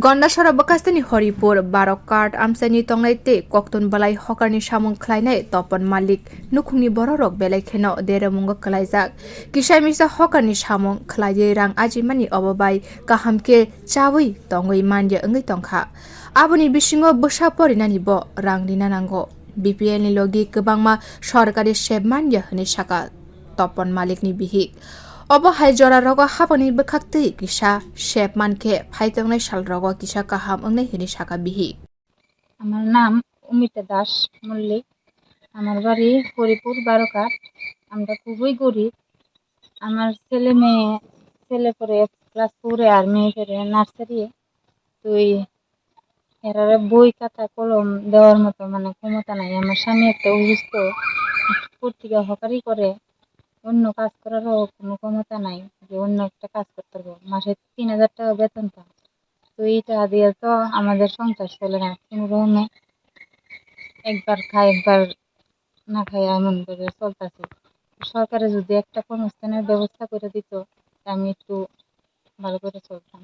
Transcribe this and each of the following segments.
गन्डासरा बकास्तानि हरिपुर बारकाट आमसानि तंनायते कक्तन बलाई हकारनि सामुं खलायनाय तपन मालिक नुखुंनि बररक बेलायखेनो देरमुंग खलायजाक किसामिसा हकारनि सामुं खलायै रां आजिमानि अबबाय गाहामके चावै तंगै मानया ओंगै तंखा आबुनि बिसिङो बोसा परिनानि ब रां दिना नांगो बीपीएल नि लगी गोबांमा सरकारि सेब मानया होनै साका तपन मालिकनि बिहिक अब हाइजरा रगो हाबनि बखाक्तै किसा शेप मानके फाइतंनाय साल रगो किसा काहाम ओंनाय हिनि साका बिहि আমার নাম অমিতা দাস মল্লিক। আমার বাড়ি হরিপুর বারকাট। আমরা খুবই গরিব। আমার ছেলে পড়ে ক্লাস 4-এ আর মেয়ে পড়ে নার্সারি। তো এরারে বই খাতা কলম দেওয়ার মতো মানে ক্ষমতা নাই। আমার স্বামী একটা অসুস্থ, পত্রিকা হকারি করে, অন্য কাজ করারও কোনো ক্ষমতা নাই যে অন্য একটা কাজ করতে পারবো। মাসে 3,000 টাকা বেতন পায়। তো এই টাকা দিয়ে তো আমাদের সংসার চলে না কোনো রকমে। একবার খাই একবার না খাই এমন করে চলতেছে। সরকারে যদি একটা কর্মস্থানের ব্যবস্থা করে দিত আমি একটু ভালো করে চলতাম।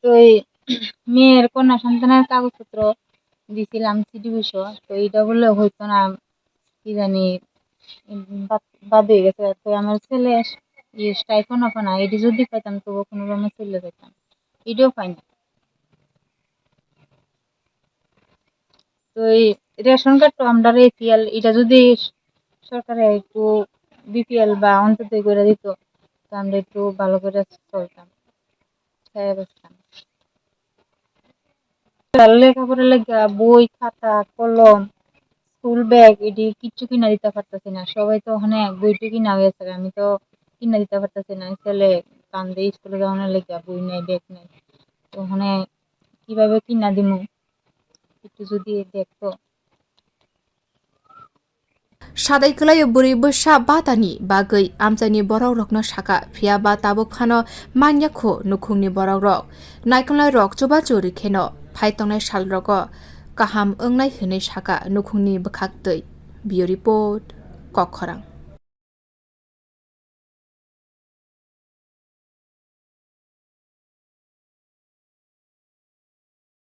তো এই মেয়ের কন্যা সন্তানের কাগজপত্র দিছিলাম সিডি বিষয়, তো এইটা বললে হইতো না, কি জানি বাদ হয়ে গেছে। তো আমার ছেলে স্টাইফন হবে না, এটি যদি পাইতাম তবু কোনো রকমে চলে যেতাম, এটাও পাই না। তো এই রেশন কার্ড তো আমরা এপিএল এটা যদি সরকারে একটু বিপিএল বা অন্তর্দয় করে দিত তো আমরা একটু ভালো করে চলতাম, খেয়ে বসতাম। লেখাপড়ার লেগা বই খাতা কলম স্কুল ব্যাগ এটি কিচ্ছু কিনা দিতে পারতেছি না। সবাই তো ওখানে বইটি কিনা হয়েছে, আমি তো কিনা দিতে পারতেছি না। ছেলে কান্দে স্কুলে যাওয়ানোর লেগা, বই নেই ব্যাগ নেই, তো ওখানে কিভাবে কিনা দিমু একটু যদি দেখতো। सादाय कलाय बुरै बोसा बातानि बागै आमजानि बराव रकनो साका फिया बा ताबो फानो मान्याखो नुखुंनि बराव रक नायखंलाय रक चोबा चोरि खेनो फाइतंनाय साल रगो काहाम ओंनाय होनै साका नुखुंनि बखाक्तै बियो रिपोर्ट कखरां।